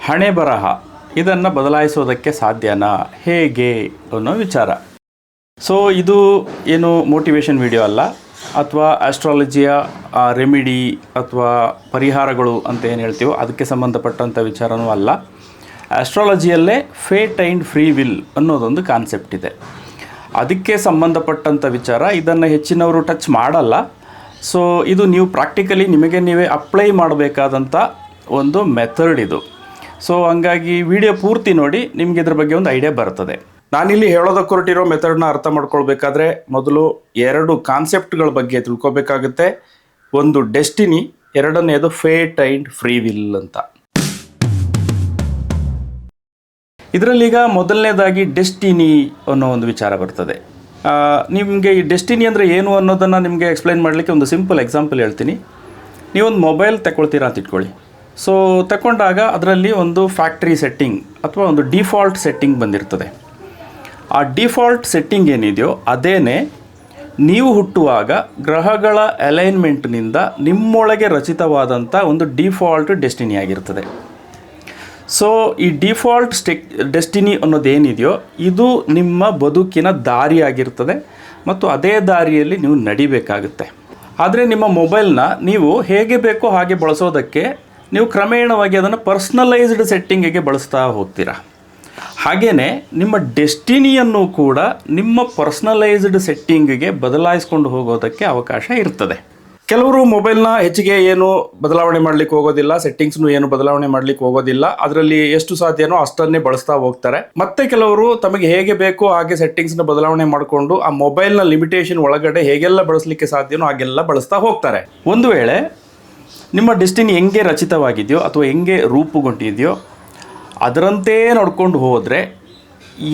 ಹಣೆ ಬರಹ ಇದನ್ನು ಬದಲಾಯಿಸೋದಕ್ಕೆ ಸಾಧ್ಯನಾ, ಹೇಗೆ ಅನ್ನೋ ವಿಚಾರ. ಸೊ ಇದು ಏನು ಮೋಟಿವೇಶನ್ ವಿಡಿಯೋ ಅಲ್ಲ, ಅಥವಾ ಆಸ್ಟ್ರಾಲಜಿಯ ರೆಮಿಡಿ ಅಥವಾ ಪರಿಹಾರಗಳು ಅಂತ ಏನು ಹೇಳ್ತೀವೋ ಅದಕ್ಕೆ ಸಂಬಂಧಪಟ್ಟಂಥ ವಿಚಾರನೂ ಅಲ್ಲ. ಆಸ್ಟ್ರಾಲಜಿಯಲ್ಲೇ ಫೇಟ್ ಆ್ಯಂಡ್ ಫ್ರೀ ವಿಲ್ ಅನ್ನೋದೊಂದು ಕಾನ್ಸೆಪ್ಟ್ ಇದೆ, ಅದಕ್ಕೆ ಸಂಬಂಧಪಟ್ಟಂಥ ವಿಚಾರ. ಇದನ್ನು ಹೆಚ್ಚಿನವರು ಟಚ್ ಮಾಡಲ್ಲ. ಸೊ ಇದು ನೀವು ಪ್ರಾಕ್ಟಿಕಲಿ ನಿಮಗೆ ನೀವೇ ಅಪ್ಲೈ ಮಾಡಬೇಕಾದಂಥ ಒಂದು ಮೆಥಡ್ ಇದು. ಸೊ ಹಂಗಾಗಿ ವಿಡಿಯೋ ಪೂರ್ತಿ ನೋಡಿ, ನಿಮಗೆ ಇದ್ರ ಬಗ್ಗೆ ಒಂದು ಐಡಿಯಾ ಬರ್ತದೆ. ನಾನಿಲ್ಲಿ ಹೇಳೋದಕ್ಕೆ ಹೊರಟಿರೋ ಮೆಥಡ್ನ ಅರ್ಥ ಮಾಡ್ಕೊಳ್ಬೇಕಾದ್ರೆ ಮೊದಲು 2 ಕಾನ್ಸೆಪ್ಟ್ಗಳ ಬಗ್ಗೆ ತಿಳ್ಕೊಬೇಕಾಗುತ್ತೆ. ಒಂದು ಡೆಸ್ಟಿನಿ, ಎರಡನೇದು ಫೇಟ್ ಆ್ಯಂಡ್ ಫ್ರೀ ವಿಲ್ ಅಂತ. ಇದರಲ್ಲೀಗ ಮೊದಲನೇದಾಗಿ ಡೆಸ್ಟಿನಿ ಅನ್ನೋ ಒಂದು ವಿಚಾರ ಬರ್ತದೆ. ನಿಮಗೆ ಈ ಡೆಸ್ಟಿನಿ ಅಂದರೆ ಏನು ಅನ್ನೋದನ್ನು ನಿಮಗೆ ಎಕ್ಸ್ಪ್ಲೈನ್ ಮಾಡಲಿಕ್ಕೆ ಒಂದು ಸಿಂಪಲ್ ಎಕ್ಸಾಂಪಲ್ ಹೇಳ್ತೀನಿ. ನೀವೊಂದು ಮೊಬೈಲ್ ತಗೊಳ್ತೀರಾ ಅಂತ ಇಟ್ಕೊಳ್ಳಿ. ಸೊ ತಗೊಂಡಾಗ ಅದರಲ್ಲಿ ಒಂದು ಫ್ಯಾಕ್ಟ್ರಿ ಸೆಟ್ಟಿಂಗ್ ಅಥವಾ ಒಂದು ಡಿಫಾಲ್ಟ್ ಸೆಟ್ಟಿಂಗ್ ಬಂದಿರ್ತದೆ. ಆ ಡಿಫಾಲ್ಟ್ ಸೆಟ್ಟಿಂಗ್ ಏನಿದೆಯೋ ಅದೇನೇ ನೀವು ಹುಟ್ಟುವಾಗ ಗ್ರಹಗಳ ಅಲೈನ್ಮೆಂಟ್ನಿಂದ ನಿಮ್ಮೊಳಗೆ ರಚಿತವಾದಂಥ ಒಂದು ಡಿಫಾಲ್ಟ್ ಡೆಸ್ಟಿನಿ ಆಗಿರ್ತದೆ. ಸೊ ಈ ಡಿಫಾಲ್ಟ್ ಡೆಸ್ಟಿನಿ ಅನ್ನೋದೇನಿದೆಯೋ ಇದು ನಿಮ್ಮ ಬದುಕಿನ ದಾರಿ ಆಗಿರ್ತದೆ ಮತ್ತು ಅದೇ ದಾರಿಯಲ್ಲಿ ನೀವು ನಡಿಬೇಕಾಗುತ್ತೆ. ಆದರೆ ನಿಮ್ಮ ಮೊಬೈಲ್ನ ನೀವು ಹೇಗೆ ಬೇಕೋ ಹಾಗೆ ಬಳಸೋದಕ್ಕೆ ನೀವು ಕ್ರಮೇಣವಾಗಿ ಅದನ್ನು ಪರ್ಸ್ನಲೈಸ್ಡ್ ಸೆಟ್ಟಿಂಗಿಗೆ ಬಳಸ್ತಾ ಹೋಗ್ತೀರಾ. ಹಾಗೆಯೇ ನಿಮ್ಮ ಡೆಸ್ಟಿನಿಯನ್ನು ಕೂಡ ನಿಮ್ಮ ಪರ್ಸ್ನಲೈಸ್ಡ್ ಸೆಟ್ಟಿಂಗಿಗೆ ಬದಲಾಯಿಸ್ಕೊಂಡು ಹೋಗೋದಕ್ಕೆ ಅವಕಾಶ ಇರ್ತದೆ. ಕೆಲವರು ಮೊಬೈಲ್ನ ಹೆಚ್ಚಿಗೆ ಏನು ಬದಲಾವಣೆ ಮಾಡಲಿಕ್ಕೆ ಹೋಗೋದಿಲ್ಲ, ಸೆಟ್ಟಿಂಗ್ಸ್ನು ಏನು ಬದಲಾವಣೆ ಮಾಡಲಿಕ್ಕೆ ಹೋಗೋದಿಲ್ಲ, ಅದರಲ್ಲಿ ಎಷ್ಟು ಸಾಧ್ಯನೋ ಅಷ್ಟನ್ನೇ ಬಳಸ್ತಾ ಹೋಗ್ತಾರೆ. ಮತ್ತೆ ಕೆಲವರು ತಮಗೆ ಹೇಗೆ ಬೇಕೋ ಹಾಗೆ ಸೆಟ್ಟಿಂಗ್ಸ್ನ ಬದಲಾವಣೆ ಮಾಡಿಕೊಂಡು ಆ ಮೊಬೈಲ್ನ ಲಿಮಿಟೇಷನ್ ಒಳಗಡೆ ಹೇಗೆಲ್ಲ ಬಳಸಲಿಕ್ಕೆ ಸಾಧ್ಯನೋ ಹಾಗೆಲ್ಲ ಬಳಸ್ತಾ ಹೋಗ್ತಾರೆ. ಒಂದು ವೇಳೆ ನಿಮ್ಮ ಡೆಸ್ಟಿನಿ ಹೆಂಗೆ ರಚಿತವಾಗಿದೆಯೋ ಅಥವಾ ಹೆಂಗೆ ರೂಪುಗೊಂಡಿದೆಯೋ ಅದರಂತೆ ನಡ್ಕೊಂಡು ಹೋದರೆ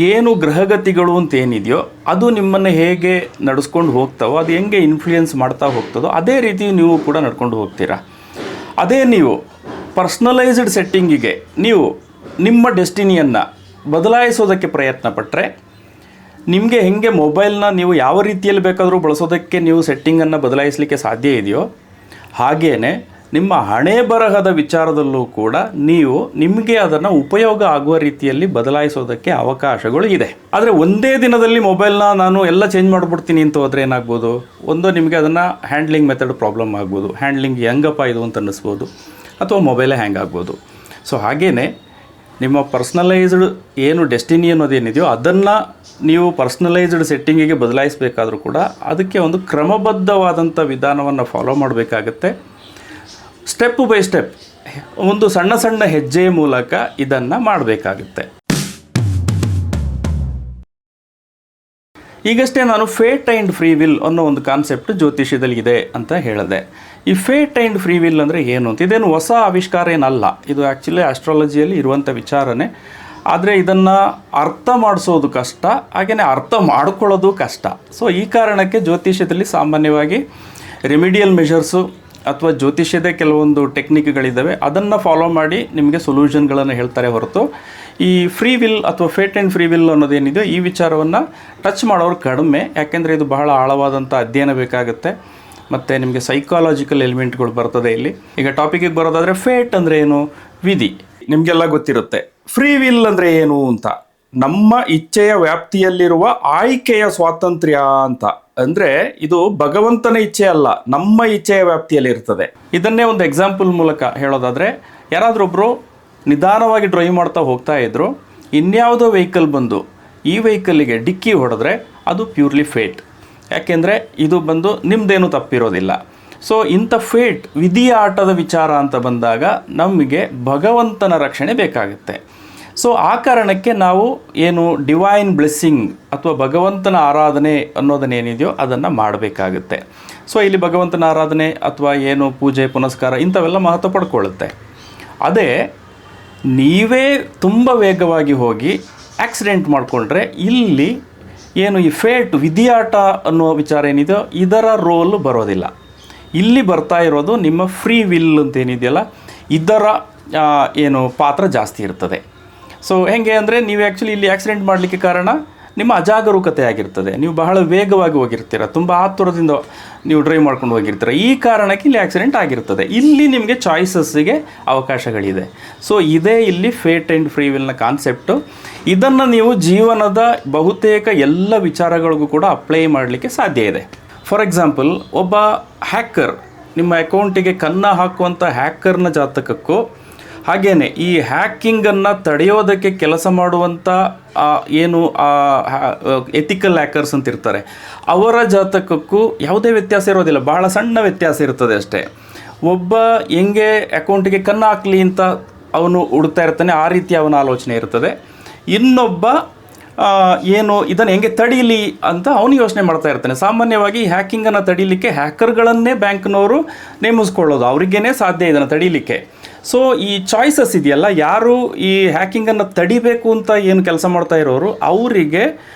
ಏನು ಗ್ರಹಗತಿಗಳು ಅಂತ ಏನಿದೆಯೋ ಅದು ನಿಮ್ಮನ್ನು ಹೇಗೆ ನಡೆಸ್ಕೊಂಡು ಹೋಗ್ತಾವೋ, ಅದು ಹೆಂಗೆ ಇನ್ಫ್ಲೂಯೆನ್ಸ್ ಮಾಡ್ತಾ ಹೋಗ್ತದೋ ಅದೇ ರೀತಿ ನೀವು ಕೂಡ ನಡ್ಕೊಂಡು ಹೋಗ್ತೀರಾ. ಅದೇ ನೀವು ಪರ್ಸ್ನಲೈಸ್ಡ್ ಸೆಟ್ಟಿಂಗಿಗೆ ನೀವು ನಿಮ್ಮ ಡೆಸ್ಟಿನಿಯನ್ನು ಬದಲಾಯಿಸೋದಕ್ಕೆ ಪ್ರಯತ್ನ ಪಟ್ಟರೆ, ನಿಮಗೆ ಹೆಂಗೆ ಮೊಬೈಲ್ನ ನೀವು ಯಾವ ರೀತಿಯಲ್ಲಿ ಬೇಕಾದರೂ ಬಳಸೋದಕ್ಕೆ ನೀವು ಸೆಟ್ಟಿಂಗನ್ನು ಬದಲಾಯಿಸಲಿಕ್ಕೆ ಸಾಧ್ಯ ಇದೆಯೋ ಹಾಗೆಯೇ ನಿಮ್ಮ ಹಣೆ ಬರಹದ ವಿಚಾರದಲ್ಲೂ ಕೂಡ ನೀವು ನಿಮಗೆ ಅದನ್ನು ಉಪಯೋಗ ಆಗುವ ರೀತಿಯಲ್ಲಿ ಬದಲಾಯಿಸೋದಕ್ಕೆ ಅವಕಾಶಗಳು ಇದೆ. ಆದರೆ ಒಂದೇ ದಿನದಲ್ಲಿ ಮೊಬೈಲ್ನ ನಾನು ಎಲ್ಲ ಚೇಂಜ್ ಮಾಡಿಬಿಡ್ತೀನಿ ಅಂತ ಹೋದರೆ ಏನಾಗ್ಬೋದು, ಒಂದು ನಿಮಗೆ ಅದನ್ನು ಹ್ಯಾಂಡ್ಲಿಂಗ್ ಮೆಥಡ್ ಪ್ರಾಬ್ಲಮ್ ಆಗ್ಬೋದು, ಹ್ಯಾಂಡ್ಲಿಂಗ್ ಹೆಂಗಪ್ಪ ಇದು ಅಂತ ಅನ್ನಿಸ್ಬೋದು, ಅಥವಾ ಮೊಬೈಲೇ ಹ್ಯಾಂಗ್ ಆಗ್ಬೋದು. ಸೊ ಹಾಗೆಯೇ ನಿಮ್ಮ ಪರ್ಸ್ನಲೈಸ್ಡ್ ಏನು ಡೆಸ್ಟಿನಿ ಅನ್ನೋದೇನಿದೆಯೋ ಅದನ್ನು ನೀವು ಪರ್ಸ್ನಲೈಸ್ಡ್ ಸೆಟ್ಟಿಂಗಿಗೆ ಬದಲಾಯಿಸಬೇಕಾದ್ರೂ ಕೂಡ ಅದಕ್ಕೆ ಒಂದು ಕ್ರಮಬದ್ಧವಾದಂಥ ವಿಧಾನವನ್ನು ಫಾಲೋ ಮಾಡಬೇಕಾಗತ್ತೆ. ಸ್ಟೆಪ್ ಬೈ ಸ್ಟೆಪ್ ಒಂದು ಸಣ್ಣ ಸಣ್ಣ ಹೆಜ್ಜೆಯ ಮೂಲಕ ಇದನ್ನು ಮಾಡಬೇಕಾಗುತ್ತೆ. ಈಗಷ್ಟೇ ನಾನು ಫೇಟ್ ಆ್ಯಂಡ್ ಫ್ರೀ ವಿಲ್ ಅನ್ನೋ ಒಂದು ಕಾನ್ಸೆಪ್ಟ್ ಜ್ಯೋತಿಷ್ಯದಲ್ಲಿ ಇದೆ ಅಂತ ಹೇಳಿದೆ. ಈ ಫೇಟ್ ಆ್ಯಂಡ್ ಫ್ರೀ ವಿಲ್ ಅಂದರೆ ಏನು ಅಂತ, ಇದೇನು ಹೊಸ ಆವಿಷ್ಕಾರ ಏನಲ್ಲ, ಇದು ಆ್ಯಕ್ಚುಲಿ ಆಸ್ಟ್ರಾಲಜಿಯಲ್ಲಿ ಇರುವಂಥ ವಿಚಾರನೇ. ಆದರೆ ಇದನ್ನು ಅರ್ಥ ಮಾಡಿಸೋದು ಕಷ್ಟ, ಹಾಗೆಯೇ ಅರ್ಥ ಮಾಡ್ಕೊಳ್ಳೋದು ಕಷ್ಟ. ಸೊ ಈ ಕಾರಣಕ್ಕೆ ಜ್ಯೋತಿಷ್ಯದಲ್ಲಿ ಸಾಮಾನ್ಯವಾಗಿ ರೆಮಿಡಿಯಲ್ ಮೆಷರ್ಸು ಅಥವಾ ಜ್ಯೋತಿಷ್ಯದ ಕೆಲವೊಂದು ಟೆಕ್ನಿಕ್ಗಳಿದ್ದಾವೆ, ಅದನ್ನು ಫಾಲೋ ಮಾಡಿ ನಿಮಗೆ ಸೊಲ್ಯೂಷನ್ಗಳನ್ನು ಹೇಳ್ತಾರೆ ಹೊರತು ಈ ಫ್ರೀ ವಿಲ್ ಅಥವಾ ಫೇಟ್ ಆ್ಯಂಡ್ ಫ್ರೀ ವಿಲ್ ಅನ್ನೋದೇನಿದೆ ಈ ವಿಚಾರವನ್ನು ಟಚ್ ಮಾಡೋರು ಕಡಿಮೆ. ಯಾಕೆಂದರೆ ಇದು ಬಹಳ ಆಳವಾದಂಥ ಅಧ್ಯಯನ ಬೇಕಾಗುತ್ತೆ ಮತ್ತು ನಿಮಗೆ ಸೈಕಾಲಜಿಕಲ್ ಎಲಿಮೆಂಟ್ಗಳು ಬರ್ತದೆ ಇಲ್ಲಿ. ಈಗ ಟಾಪಿಕಿಗೆ ಬರೋದಾದರೆ ಫೇಟ್ ಅಂದರೆ ಏನು, ವಿಧಿ ನಿಮಗೆಲ್ಲ ಗೊತ್ತಿರುತ್ತೆ. ಫ್ರೀ ವಿಲ್ ಅಂದರೆ ಏನು ಅಂತ, ನಮ್ಮ ಇಚ್ಛೆಯ ವ್ಯಾಪ್ತಿಯಲ್ಲಿರುವ ಆಯ್ಕೆಯ ಸ್ವಾತಂತ್ರ್ಯ ಅಂತ. ಅಂದರೆ ಇದು ಭಗವಂತನ ಇಚ್ಛೆ ಅಲ್ಲ, ನಮ್ಮ ಇಚ್ಛೆಯ ವ್ಯಾಪ್ತಿಯಲ್ಲಿ ಇರ್ತದೆ. ಇದನ್ನೇ ಒಂದು ಎಕ್ಸಾಂಪಲ್ ಮೂಲಕ ಹೇಳೋದಾದರೆ, ಯಾರಾದ್ರೊಬ್ಬರು ನಿಧಾನವಾಗಿ ಡ್ರೈವ್ ಮಾಡ್ತಾ ಹೋಗ್ತಾ ಇದ್ರು, ಇನ್ಯಾವುದೋ ವೆಹಿಕಲ್ ಬಂದು ಈ ವೆಹಿಕಲ್ಲಿಗೆ ಡಿಕ್ಕಿ ಹೊಡೆದ್ರೆ ಅದು ಪ್ಯೂರ್ಲಿ ಫೇಟ್. ಯಾಕೆಂದರೆ ಇದು ಬಂದು ನಿಮ್ಮದೇನು ತಪ್ಪಿರೋದಿಲ್ಲ. ಸೊ ಇಂಥ ಫೇಟ್ ವಿಧಿಯ ಆಟದ ವಿಚಾರ ಅಂತ ಬಂದಾಗ ನಮಗೆ ಭಗವಂತನ ರಕ್ಷಣೆ ಬೇಕಾಗುತ್ತೆ. ಸೊ ಆ ಕಾರಣಕ್ಕೆ ನಾವು ಏನು ಡಿವೈನ್ ಬ್ಲೆಸ್ಸಿಂಗ್ ಅಥವಾ ಭಗವಂತನ ಆರಾಧನೆ ಅನ್ನೋದನ್ನೇನಿದೆಯೋ ಅದನ್ನು ಮಾಡಬೇಕಾಗುತ್ತೆ. ಸೊ ಇಲ್ಲಿ ಭಗವಂತನ ಆರಾಧನೆ ಅಥವಾ ಏನು ಪೂಜೆ ಪುನಸ್ಕಾರ ಇಂಥವೆಲ್ಲ ಮಹತ್ವ ಪಡ್ಕೊಳ್ಳುತ್ತೆ. ಅದೇ ನೀವೇ ತುಂಬ ವೇಗವಾಗಿ ಹೋಗಿ ಆಕ್ಸಿಡೆಂಟ್ ಮಾಡಿಕೊಂಡ್ರೆ ಇಲ್ಲಿ ಏನು ಈ ಫೇಟ್ ವಿಧಿಯಾಟ ಅನ್ನೋ ವಿಚಾರ ಏನಿದೆಯೋ ಇದರ ರೋಲ್ ಬರೋದಿಲ್ಲ. ಇಲ್ಲಿ ಬರ್ತಾ ಇರೋದು ನಿಮ್ಮ ಫ್ರೀ ವಿಲ್ ಅಂತೇನಿದೆಯಲ್ಲ ಇದರ ಏನು ಪಾತ್ರ ಜಾಸ್ತಿ ಇರ್ತದೆ. ಸೊ ಹೇಗೆ ಅಂದರೆ ನೀವು ಆ್ಯಕ್ಚುಲಿ ಇಲ್ಲಿ ಆಕ್ಸಿಡೆಂಟ್ ಮಾಡಲಿಕ್ಕೆ ಕಾರಣ ನಿಮ್ಮ ಅಜಾಗರೂಕತೆ ಆಗಿರ್ತದೆ. ನೀವು ಬಹಳ ವೇಗವಾಗಿ ಹೋಗಿರ್ತೀರ, ತುಂಬ ಆತುರದಿಂದ ನೀವು ಡ್ರೈವ್ ಮಾಡ್ಕೊಂಡು ಹೋಗಿರ್ತೀರ. ಈ ಕಾರಣಕ್ಕೆ ಇಲ್ಲಿ ಆಕ್ಸಿಡೆಂಟ್ ಆಗಿರ್ತದೆ. ಇಲ್ಲಿ ನಿಮಗೆ ಚಾಯ್ಸಸ್ಸಿಗೆ ಅವಕಾಶಗಳಿದೆ. ಸೊ ಇದೇ ಇಲ್ಲಿ ಫೇಟ್ ಆ್ಯಂಡ್ ಫ್ರೀ ವಿಲ್ನ ಕಾನ್ಸೆಪ್ಟು. ಇದನ್ನು ನೀವು ಜೀವನದ ಬಹುತೇಕ ಎಲ್ಲ ವಿಚಾರಗಳಿಗೂ ಕೂಡ ಅಪ್ಲೈ ಮಾಡಲಿಕ್ಕೆ ಸಾಧ್ಯ ಇದೆ. ಫಾರ್ ಎಕ್ಸಾಂಪಲ್, ಒಬ್ಬ ಹ್ಯಾಕರ್, ನಿಮ್ಮ ಅಕೌಂಟಿಗೆ ಕನ್ನ ಹಾಕುವಂಥ ಹ್ಯಾಕರ್ನ ಜಾತಕಕ್ಕೂ, ಹಾಗೆಯೇ ಈ ಹ್ಯಾಕಿಂಗನ್ನು ತಡೆಯೋದಕ್ಕೆ ಕೆಲಸ ಮಾಡುವಂಥ ಏನು ಎಥಿಕಲ್ ಹ್ಯಾಕರ್ಸ್ ಅಂತ ಇರ್ತಾರೆ, ಅವರ ಜಾತಕಕ್ಕೂ ಯಾವುದೇ ವ್ಯತ್ಯಾಸ ಇರೋದಿಲ್ಲ. ಭಾಳ ಸಣ್ಣ ವ್ಯತ್ಯಾಸ ಇರ್ತದೆ ಅಷ್ಟೇ. ಒಬ್ಬ ಹೆಂಗೆ ಅಕೌಂಟಿಗೆ ಕನ್ನ ಹಾಕಲಿ ಅಂತ ಅವನು ಹುಡುಕ್ತಾ ಇರ್ತಾನೆ, ಆ ರೀತಿ ಅವನ ಆಲೋಚನೆ ಇರ್ತದೆ. ಇನ್ನೊಬ್ಬ ಏನು ಇದನ್ನು ಹೆಂಗೆ ತಡೀಲಿ ಅಂತ ಅವನು ಯೋಚನೆ ಮಾಡ್ತಾ ಇರ್ತಾನೆ. ಸಾಮಾನ್ಯವಾಗಿ ಹ್ಯಾಕಿಂಗನ್ನು ತಡೀಲಿಕ್ಕೆ ಹ್ಯಾಕರ್ಗಳನ್ನೇ ಬ್ಯಾಂಕ್ನವರು ನೇಮಿಸ್ಕೊಳ್ಳೋದು, ಅವ್ರಿಗೇ ಸಾಧ್ಯ ಇದನ್ನು ತಡೀಲಿಕ್ಕೆ. ಸೊ ಈ ಚಾಯ್ಸಸ್ ಇದೆಯಲ್ಲ, ಯಾರು ಈ ಹ್ಯಾಕಿಂಗನ್ನು ತಡಿಬೇಕು ಅಂತ ಏನು ಕೆಲಸ ಮಾಡ್ತಾ ಇರೋರು ಅವರಿಗೆ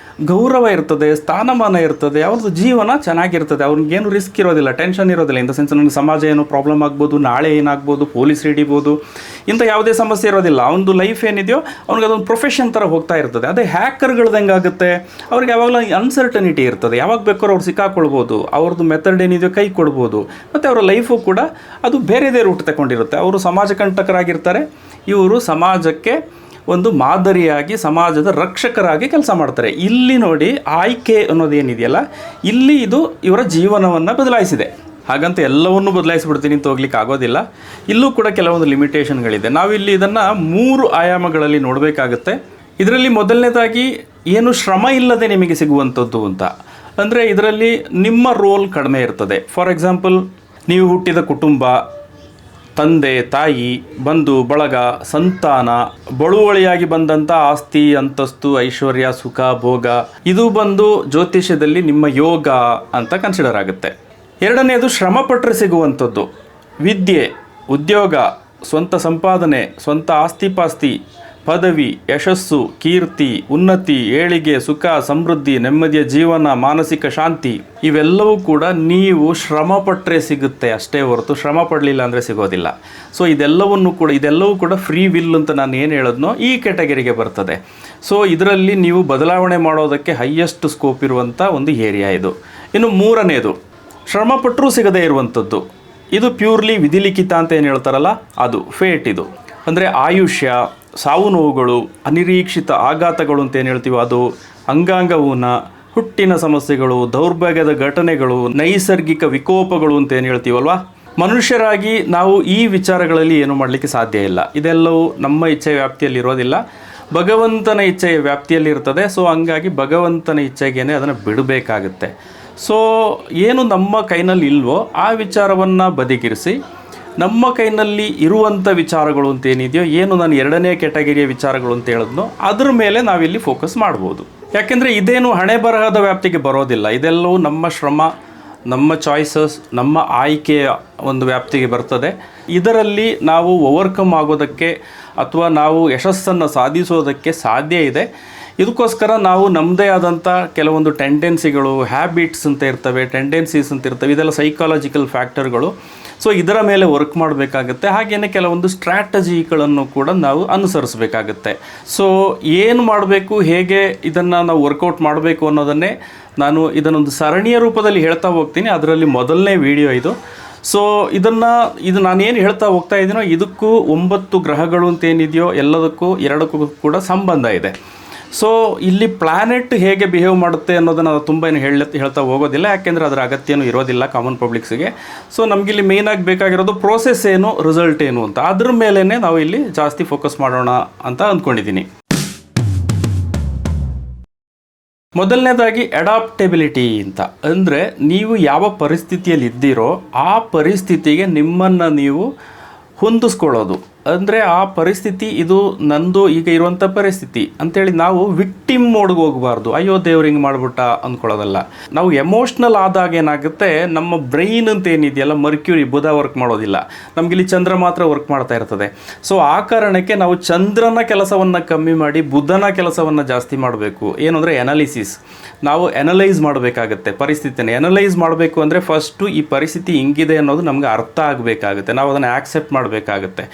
ಗೌರವ ಇರ್ತದೆ, ಸ್ಥಾನಮಾನ ಇರ್ತದೆ, ಅವ್ರದ್ದು ಜೀವನ ಚೆನ್ನಾಗಿರ್ತದೆ. ಅವ್ರಿಗೇನು ರಿಸ್ಕ್ ಇರೋದಿಲ್ಲ, ಟೆನ್ಷನ್ ಇರೋದಿಲ್ಲ. ಇನ್ ದ ಸೆನ್ಸ್ ನನಗೆ ಸಮಾಜ ಏನೋ ಪ್ರಾಬ್ಲಮ್ ಆಗ್ಬೋದು, ನಾಳೆ ಏನಾಗ್ಬೋದು, ಪೊಲೀಸ್ ಹಿಡಿಬೋದು, ಇಂಥ ಯಾವುದೇ ಸಮಸ್ಯೆ ಇರೋದಿಲ್ಲ. ಅವನದು ಲೈಫ್ ಏನಿದೆಯೋ ಅವ್ನಿಗೆ ಅದೊಂದು ಪ್ರೊಫೆಷನ್ ಥರ ಹೋಗ್ತಾ ಇರ್ತದೆ. ಅದೇ ಹ್ಯಾಕರ್ಗಳದ್ದು ಹೆಂಗಾಗುತ್ತೆ, ಅವ್ರಿಗೆ ಯಾವಾಗಲೂ ಅನ್ಸರ್ಟನಿಟಿ ಇರ್ತದೆ. ಯಾವಾಗ ಬೇಕಾದ್ರೂ ಅವ್ರು ಸಿಕ್ಕಾಕೊಳ್ಬೋದು, ಅವ್ರದ್ದು ಮೆಥಡ್ ಏನಿದೆಯೋ ಕೈ ಕೊಡ್ಬೋದು, ಮತ್ತು ಅವರ ಲೈಫು ಕೂಡ ಅದು ಬೇರೆದೇ ರೂಟ್ ತಗೊಂಡಿರುತ್ತೆ. ಅವರು ಸಮಾಜ ಕಂಟಕರಾಗಿರ್ತಾರೆ, ಇವರು ಸಮಾಜಕ್ಕೆ ಒಂದು ಮಾದರಿಯಾಗಿ ಸಮಾಜದ ರಕ್ಷಕರಾಗಿ ಕೆಲಸ ಮಾಡ್ತಾರೆ. ಇಲ್ಲಿ ನೋಡಿ, ಆಯ್ಕೆ ಅನ್ನೋದೇನಿದೆಯಲ್ಲ, ಇಲ್ಲಿ ಇದು ಇವರ ಜೀವನವನ್ನು ಬದಲಾಯಿಸಿದೆ. ಹಾಗಂತ ಎಲ್ಲವನ್ನೂ ಬದಲಾಯಿಸಿಬಿಡ್ತೀನಿ ಅಂತ ಹೋಗ್ಲಿಕ್ಕೆ ಆಗೋದಿಲ್ಲ. ಇಲ್ಲೂ ಕೂಡ ಕೆಲವೊಂದು ಲಿಮಿಟೇಷನ್ಗಳಿದೆ. ನಾವಿಲ್ಲಿ ಇದನ್ನು 3 ಆಯಾಮಗಳಲ್ಲಿ ನೋಡಬೇಕಾಗುತ್ತೆ. ಇದರಲ್ಲಿ ಮೊದಲನೇದಾಗಿ ಏನು ಶ್ರಮ ಇಲ್ಲದೆ ನಿಮಗೆ ಸಿಗುವಂಥದ್ದು ಅಂತ ಅಂದರೆ, ಇದರಲ್ಲಿ ನಿಮ್ಮ ರೋಲ್ ಕಡಿಮೆ ಇರ್ತದೆ. ಫಾರ್ ಎಕ್ಸಾಂಪಲ್, ನೀವು ಹುಟ್ಟಿದ ಕುಟುಂಬ, ತಂದೆ ತಾಯಿ, ಬಂಧು ಬಳಗ, ಸಂತಾನ, ಬಳುವಳಿಯಾಗಿ ಬಂದಂಥ ಆಸ್ತಿ, ಅಂತಸ್ತು, ಐಶ್ವರ್ಯ, ಸುಖ, ಭೋಗ, ಇದು ಬಂದು ಜ್ಯೋತಿಷ್ಯದಲ್ಲಿ ನಿಮ್ಮ ಯೋಗ ಅಂತ ಕನ್ಸಿಡರ್ ಆಗುತ್ತೆ. ಎರಡನೇದು ಶ್ರಮಪಟ್ಟರೆ ಸಿಗುವಂಥದ್ದು, ವಿದ್ಯೆ, ಉದ್ಯೋಗ, ಸ್ವಂತ ಸಂಪಾದನೆ, ಸ್ವಂತ ಆಸ್ತಿಪಾಸ್ತಿ, ಪದವಿ, ಯಶಸ್ಸು, ಕೀರ್ತಿ, ಉನ್ನತಿ, ಏಳಿಗೆ, ಸುಖ, ಸಮೃದ್ಧಿ, ನೆಮ್ಮದಿಯ ಜೀವನ, ಮಾನಸಿಕ ಶಾಂತಿ, ಇವೆಲ್ಲವೂ ಕೂಡ ನೀವು ಶ್ರಮಪಟ್ಟರೆ ಸಿಗುತ್ತೆ ಅಷ್ಟೇ ಹೊರತು ಶ್ರಮ ಪಡಲಿಲ್ಲ ಅಂದರೆ ಸಿಗೋದಿಲ್ಲ. ಸೊ ಇದೆಲ್ಲವೂ ಕೂಡ ಫ್ರೀ ವಿಲ್ ಅಂತ ನಾನು ಏನು ಹೇಳಿದ್ನೋ ಈ ಕ್ಯಾಟಗರಿಗೆ ಬರ್ತದೆ. ಸೊ ಇದರಲ್ಲಿ ನೀವು ಬದಲಾವಣೆ ಮಾಡೋದಕ್ಕೆ ಹೈಯೆಸ್ಟ್ ಸ್ಕೋಪ್ ಇರುವಂಥ ಒಂದು ಏರಿಯಾ ಇದು. ಇನ್ನು ಮೂರನೇದು, ಶ್ರಮಪಟ್ಟರೂ ಸಿಗದೇ ಇರುವಂಥದ್ದು, ಇದು ಪ್ಯೂರ್ಲಿ ವಿಧಿಲಿಖಿತ ಅಂತ ಏನು ಹೇಳ್ತಾರಲ್ಲ ಅದು ಫೇಟ್. ಇದು ಅಂದರೆ ಆಯುಷ್ಯ, ಸಾವು ನೋವುಗಳು, ಅನಿರೀಕ್ಷಿತ ಆಘಾತಗಳು ಅಂತ ಏನು ಹೇಳ್ತೀವೋ ಅದು, ಅಂಗಾಂಗ ಊನ, ಹುಟ್ಟಿನ ಸಮಸ್ಯೆಗಳು, ದೌರ್ಭಾಗ್ಯದ ಘಟನೆಗಳು, ನೈಸರ್ಗಿಕ ವಿಕೋಪಗಳು ಅಂತ ಏನು ಹೇಳ್ತೀವಲ್ವ. ಮನುಷ್ಯರಾಗಿ ನಾವು ಈ ವಿಚಾರಗಳಲ್ಲಿ ಏನು ಮಾಡಲಿಕ್ಕೆ ಸಾಧ್ಯ ಇಲ್ಲ. ಇದೆಲ್ಲವೂ ನಮ್ಮ ಇಚ್ಛೆಯ ವ್ಯಾಪ್ತಿಯಲ್ಲಿ ಇರೋದಿಲ್ಲ, ಭಗವಂತನ ಇಚ್ಛೆಯ ವ್ಯಾಪ್ತಿಯಲ್ಲಿ ಇರ್ತದೆ. ಸೊ ಹಂಗಾಗಿ ಭಗವಂತನ ಇಚ್ಛೆಗೇನೆ ಅದನ್ನು ಬಿಡಬೇಕಾಗುತ್ತೆ. ಸೊ ಏನು ನಮ್ಮ ಕೈನಲ್ಲಿ ಇಲ್ವೋ ಆ ವಿಚಾರವನ್ನು ಬದಿಗಿರಿಸಿ, ನಮ್ಮ ಕೈನಲ್ಲಿ ಇರುವಂಥ ವಿಚಾರಗಳು ಅಂತ ಏನಿದೆಯೋ, ಏನು ನಾನು ಎರಡನೇ ಕ್ಯಾಟಗರಿಯ ವಿಚಾರಗಳು ಅಂತ ಹೇಳಿದ್ನೋ ಅದ್ರ ಮೇಲೆ ನಾವಿಲ್ಲಿ ಫೋಕಸ್ ಮಾಡ್ಬೋದು. ಯಾಕೆಂದರೆ ಇದೇನು ಹಣೆ ಬರಹದ ವ್ಯಾಪ್ತಿಗೆ ಬರೋದಿಲ್ಲ. ಇದೆಲ್ಲವೂ ನಮ್ಮ ಶ್ರಮ, ನಮ್ಮ ಚಾಯ್ಸಸ್, ನಮ್ಮ ಆಯ್ಕೆಯ ಒಂದು ವ್ಯಾಪ್ತಿಗೆ ಬರ್ತದೆ. ಇದರಲ್ಲಿ ನಾವು ಓವರ್ಕಮ್ ಆಗೋದಕ್ಕೆ ಅಥವಾ ನಾವು ಯಶಸ್ಸನ್ನು ಸಾಧಿಸೋದಕ್ಕೆ ಸಾಧ್ಯ ಇದೆ. ಇದಕ್ಕೋಸ್ಕರ ನಾವು ನಮ್ಮದೇ ಆದಂಥ ಕೆಲವೊಂದು ಟೆಂಡೆನ್ಸಿಗಳು, ಹ್ಯಾಬಿಟ್ಸ್ ಅಂತ ಇರ್ತವೆ, ಟೆಂಡೆನ್ಸೀಸ್ ಅಂತ ಇರ್ತವೆ, ಇದೆಲ್ಲ ಸೈಕಾಲಜಿಕಲ್ ಫ್ಯಾಕ್ಟರ್ಗಳು. ಸೊ ಇದರ ಮೇಲೆ ವರ್ಕ್ ಮಾಡಬೇಕಾಗುತ್ತೆ. ಹಾಗೆಯೇ ಕೆಲವೊಂದು ಸ್ಟ್ರಾಟಜಿಗಳನ್ನು ಕೂಡ ನಾವು ಅನುಸರಿಸಬೇಕಾಗುತ್ತೆ. ಸೊ ಏನು ಮಾಡಬೇಕು, ಹೇಗೆ ಇದನ್ನು ನಾವು ವರ್ಕೌಟ್ ಮಾಡಬೇಕು ಅನ್ನೋದನ್ನೇ ನಾನು ಇದನ್ನೊಂದು ಸರಣಿಯ ರೂಪದಲ್ಲಿ ಹೇಳ್ತಾ ಹೋಗ್ತೀನಿ. ಅದರಲ್ಲಿ ಮೊದಲನೇ ವಿಡಿಯೋ ಇದು. ಸೊ ಇದು ನಾನೇನು ಹೇಳ್ತಾ ಹೋಗ್ತಾ ಇದ್ದೀನೋ ಇದಕ್ಕೂ 9 ಗ್ರಹಗಳು ಅಂತೇನಿದೆಯೋ ಎಲ್ಲದಕ್ಕೂ ಎರಡಕ್ಕೂ ಕೂಡ ಸಂಬಂಧ ಇದೆ. ಸೊ ಇಲ್ಲಿ ಪ್ಲ್ಯಾನೆಟ್ ಹೇಗೆ ಬಿಹೇವ್ ಮಾಡುತ್ತೆ ಅನ್ನೋದನ್ನು ನಾವು ತುಂಬ ಏನು ಹೇಳ್ತಾ ಹೋಗೋದಿಲ್ಲ, ಯಾಕೆಂದರೆ ಅದರ ಅಗತ್ಯನೂ ಇರೋದಿಲ್ಲ ಕಾಮನ್ ಪಬ್ಲಿಕ್ಸಿಗೆ. ಸೊ ನಮಗಿಲ್ಲಿ ಮೇಯ್ನಾಗಿ ಬೇಕಾಗಿರೋದು ಪ್ರೋಸೆಸ್ ಏನು, ರಿಸಲ್ಟ್ ಏನು ಅಂತ, ಅದ್ರ ಮೇಲೇ ನಾವು ಇಲ್ಲಿ ಜಾಸ್ತಿ ಫೋಕಸ್ ಮಾಡೋಣ ಅಂತ ಅಂದ್ಕೊಂಡಿದ್ದೀನಿ. ಮೊದಲನೇದಾಗಿ ಅಡಾಪ್ಟೆಬಿಲಿಟಿ ಅಂತ ಅಂದರೆ, ನೀವು ಯಾವ ಪರಿಸ್ಥಿತಿಯಲ್ಲಿ ಇದ್ದೀರೋ ಆ ಪರಿಸ್ಥಿತಿಗೆ ನಿಮ್ಮನ್ನು ನೀವು ಹೊಂದಿಸ್ಕೊಳ್ಳೋದು. ಅಂದರೆ ಆ ಪರಿಸ್ಥಿತಿ ಇದು ನಂದು ಈಗ ಇರುವಂಥ ಪರಿಸ್ಥಿತಿ ಅಂಥೇಳಿ ನಾವು ವಿಕ್ಟಿಮ್ ಮೋಡ್ಗೆ ಹೋಗಬಾರ್ದು. ಅಯ್ಯೋ ದೇವ್ರು ಹಿಂಗೆ ಮಾಡ್ಬಿಟ್ಟ ಅಂದ್ಕೊಳ್ಳೋದಲ್ಲ. ನಾವು ಎಮೋಷ್ನಲ್ ಆದಾಗ ಏನಾಗುತ್ತೆ, ನಮ್ಮ ಬ್ರೈನ್ ಅಂತ ಏನಿದೆಯಲ್ಲ, ಮರ್ಕ್ಯೂರಿ, ಬುಧ ವರ್ಕ್ ಮಾಡೋದಿಲ್ಲ, ನಮಗಿಲ್ಲಿ ಚಂದ್ರ ಮಾತ್ರ ವರ್ಕ್ ಮಾಡ್ತಾ ಇರ್ತದೆ. ಸೊ ಆ ಕಾರಣಕ್ಕೆ ನಾವು ಚಂದ್ರನ ಕೆಲಸವನ್ನು ಕಮ್ಮಿ ಮಾಡಿ ಬುಧನ ಕೆಲಸವನ್ನು ಜಾಸ್ತಿ ಮಾಡಬೇಕು. ಏನು ಅಂದರೆ ಎನಾಲಿಸಿಸ್, ನಾವು ಎನಲೈಸ್ ಮಾಡಬೇಕಾಗತ್ತೆ. ಪರಿಸ್ಥಿತಿನ ಎನಲೈಸ್ ಮಾಡಬೇಕು ಅಂದರೆ ಫಸ್ಟು ಈ ಪರಿಸ್ಥಿತಿ ಹಿಂಗಿದೆ ಅನ್ನೋದು ನಮ್ಗೆ ಅರ್ಥ ಆಗಬೇಕಾಗುತ್ತೆ, ನಾವು ಅದನ್ನು ಆಕ್ಸೆಪ್ಟ್ ಮಾಡಬೇಕಾಗುತ್ತೆ.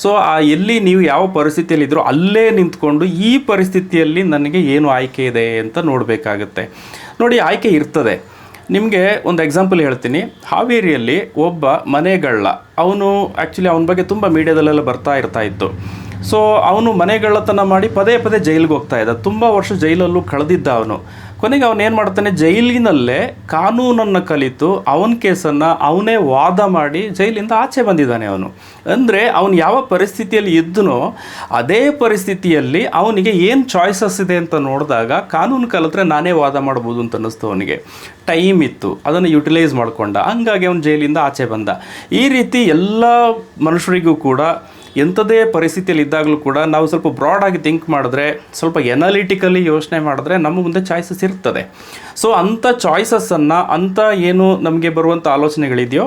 ಸೊ ಎಲ್ಲಿ ನೀವು ಯಾವ ಪರಿಸ್ಥಿತಿಯಲ್ಲಿ ಇದ್ರೋ ಅಲ್ಲೇ ನಿಂತ್ಕೊಂಡು ಈ ಪರಿಸ್ಥಿತಿಯಲ್ಲಿ ನನಗೆ ಏನು ಆಯ್ಕೆ ಇದೆ ಅಂತ ನೋಡಬೇಕಾಗುತ್ತೆ. ನೋಡಿ, ಆಯ್ಕೆ ಇರ್ತದೆ. ನಿಮಗೆ ಒಂದು ಎಕ್ಸಾಂಪಲ್ ಹೇಳ್ತೀನಿ. ಹಾವೇರಿಯಲ್ಲಿ ಒಬ್ಬ ಮನೆಗಳ್ಳ, ಅವನು ಆ್ಯಕ್ಚುಲಿ ಅವನ ಬಗ್ಗೆ ತುಂಬ ಮೀಡಿಯಾದಲ್ಲೆಲ್ಲ ಬರ್ತಾ ಇತ್ತು. ಸೊ ಅವನು ಮನೆಗಳ್ಳತನ ಮಾಡಿ ಪದೇ ಪದೇ ಜೈಲಿಗೆ ಹೋಗ್ತಾ ಇದ್ದ. ತುಂಬ ವರ್ಷ ಜೈಲಲ್ಲೂ ಕಳೆದಿದ್ದ ಅವನು. ಕೊನೆಗೆ ಅವನು ಏನು ಮಾಡ್ತಾನೆ, ಜೈಲಿನಲ್ಲೇ ಕಾನೂನನ್ನು ಕಲಿತು ಅವನ ಕೇಸನ್ನು ಅವನೇ ವಾದ ಮಾಡಿ ಜೈಲಿಂದ ಆಚೆ ಬಂದಿದ್ದಾನೆ ಅವನು. ಅಂದರೆ ಅವನು ಯಾವ ಪರಿಸ್ಥಿತಿಯಲ್ಲಿ ಇದ್ದನೋ ಅದೇ ಪರಿಸ್ಥಿತಿಯಲ್ಲಿ ಅವನಿಗೆ ಏನು ಚಾಯ್ಸಸ್ ಇದೆ ಅಂತ ನೋಡಿದಾಗ ಕಾನೂನು ಕಲಿತ್ರೆ ನಾನೇ ವಾದ ಮಾಡ್ಬೋದು ಅಂತ ಅನ್ನಿಸ್ತು ಅವನಿಗೆ. ಟೈಮ್ ಇತ್ತು, ಅದನ್ನು ಯುಟಿಲೈಸ್ ಮಾಡಿಕೊಂಡ, ಹಂಗಾಗಿ ಅವನು ಜೈಲಿಂದ ಆಚೆ ಬಂದ. ಈ ರೀತಿ ಎಲ್ಲ ಮನುಷ್ಯರಿಗೂ ಕೂಡ ಎಂಥದೇ ಪರಿಸ್ಥಿತಿಯಲ್ಲಿ ಇದ್ದಾಗಲೂ ಕೂಡ ನಾವು ಸ್ವಲ್ಪ ಬ್ರಾಡಾಗಿ ಥಿಂಕ್ ಮಾಡಿದ್ರೆ, ಸ್ವಲ್ಪ ಎನಾಲಿಟಿಕಲಿ ಯೋಚನೆ ಮಾಡಿದ್ರೆ ನಮ್ಮ ಮುಂದೆ ಚಾಯ್ಸಸ್ ಇರ್ತದೆ. ಸೊ ಅಂಥ ಚಾಯ್ಸಸ್ಸನ್ನು, ಅಂಥ ಏನು ನಮಗೆ ಬರುವಂಥ ಆಲೋಚನೆಗಳಿದೆಯೋ